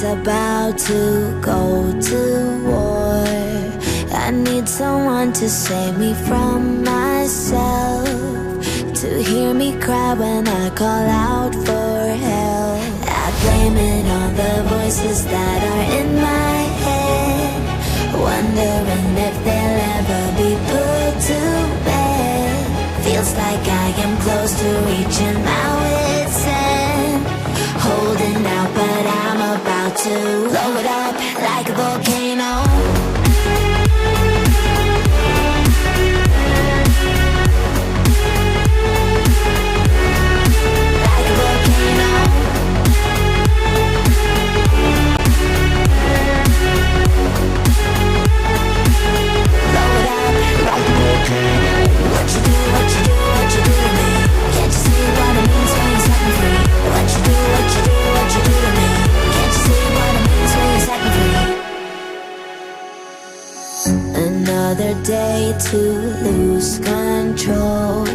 mind's about to go to war. I need someone to save me from myself, to hear me cry when I call out for help. I blame it on the voices that are in my head, wondering if they'll ever be put to bed. Feels like I am close to reaching my wit's end, holding out but I'm about to blow it up like a volcano. Another day to lose control.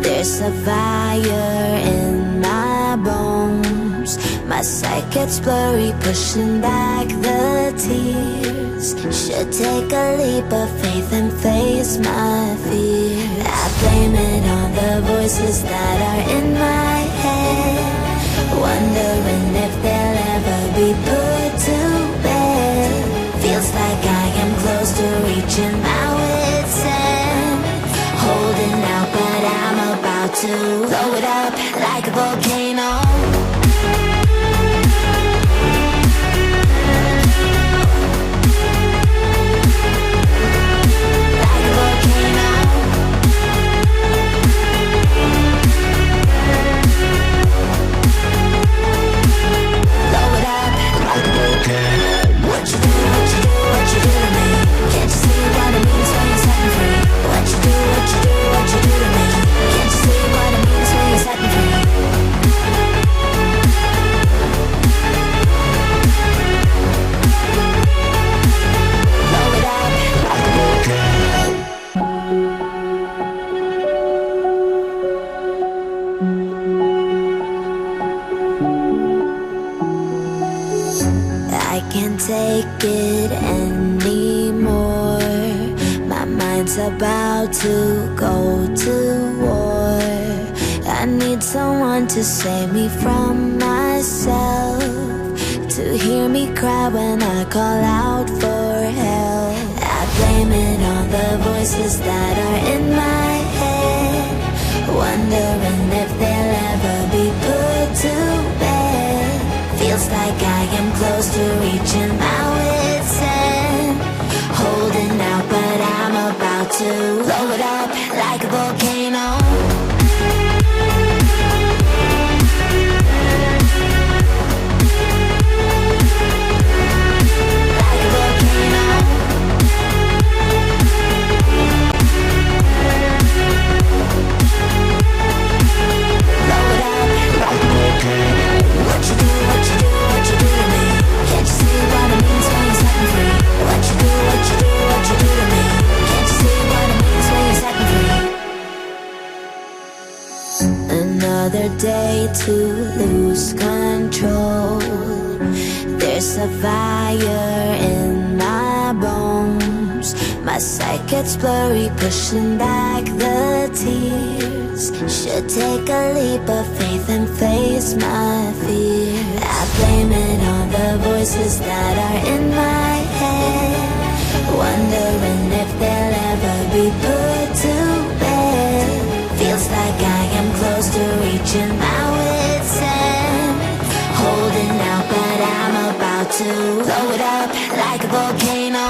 There's a fire in my bones. My sight gets blurry, pushing back the tears. Should take a leap of faith and face my fear. I blame it on the voices that are in my head, wondering if they'll ever be put to bed. Feels like I am close to reaching my wit's end, holding out but I'm about to blow it up like a volcano. I can't take it anymore. My mind's about to go to war. I need someone to save me from myself, to hear me cry when I call out for help. I blame it on the voices that are in my head, wondering if they'll ever be put to bed. Feels like I am close to reaching my wit's end, holding out but I'm about to blow it up like a volcano. Another day to lose control. There's a fire in my bones. My sight gets blurry, pushing back the tears. Should take a leap of faith and face my fear. I blame it on the voices that are in my head, wondering if they'll ever be put to bed. Feels like I am close to reaching my wit's end, holding out but I'm about to blow it up like a volcano.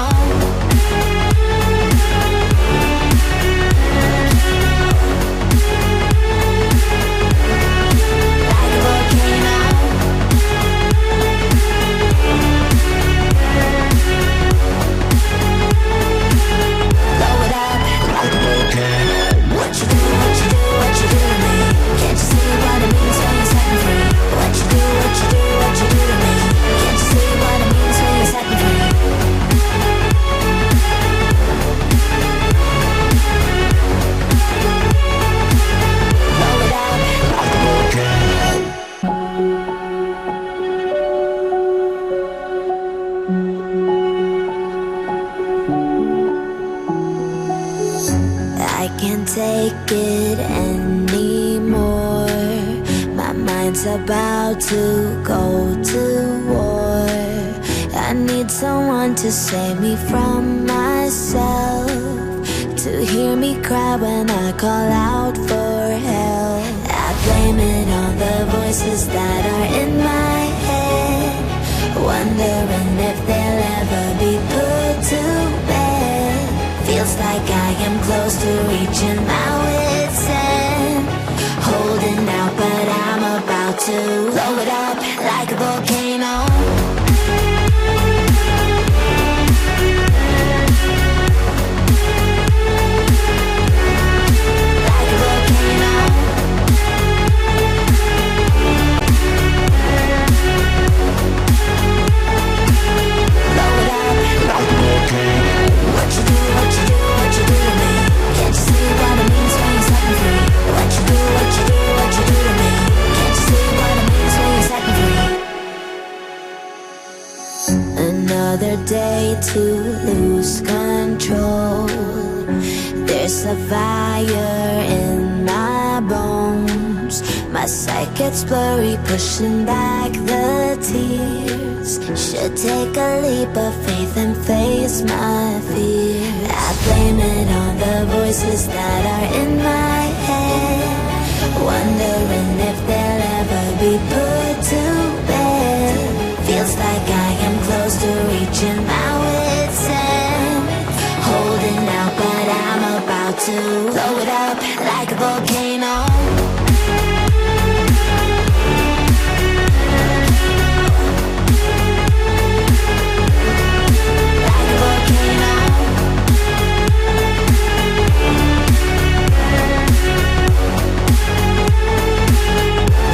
take it anymore. My mind's about to go to war. I need someone to save me from myself, to hear me cry when I call out for help. I blame it on the voices that are in my head, wondering if they'll ever be put to bed. Feels like I am close to reaching my wit's end, holding out but I'm about to blow it up like a volcano. Another day to lose control. There's a fire in my bones. My sight gets blurry, pushing back the tears. Should take a leap of faith and face my fear. I blame it on the voices that are in my head, wondering if they'll ever be put to bed. Feels like I am close to reaching my wit's end, holding out but I'm about to blow it up like a volcano. Like a volcano.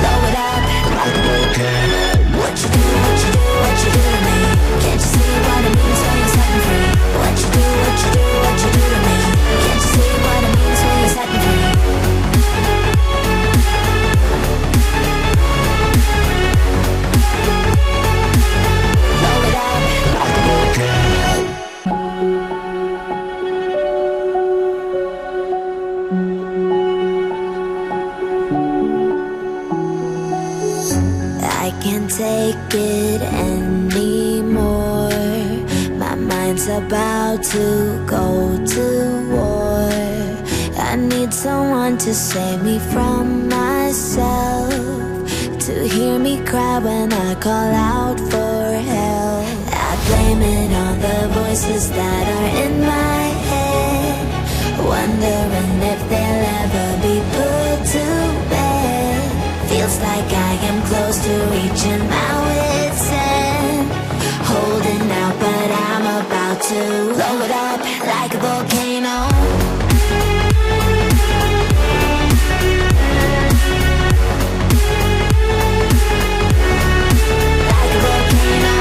Blow it up like a volcano. What you do, what you do, what you do to me? Can't you see what it means when you're setting free? What you do, what you do, what you do to me? Can't you see what it means when you're setting free? Blow it up like a volcano. I can't take it anymore. My mind's about to go to war. I need someone to save me from myself, to hear me cry when I call out for help. I blame it on the voices that are in my head, wondering if they'll ever be put to bed. Feels like I am close to reaching my wit's end, holding out but I'm about to blow it up like a volcano. Like a volcano.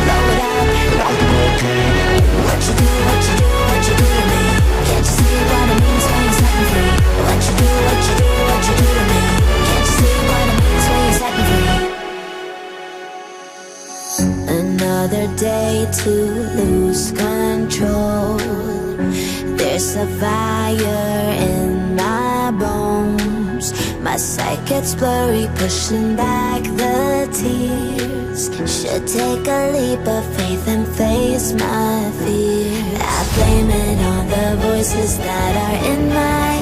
Blow it up like a volcano. What you do, what you do, what you do to me? Can't you see what it means when you're setting free? What you do, what you do, what you do to me? Can't you see what it means when you're setting free? Another day to lose control. There's a fire in my bones. My sight gets blurry, pushing back the tears. Should take a leap of faith and face my fear. I blame it on the voices that are in my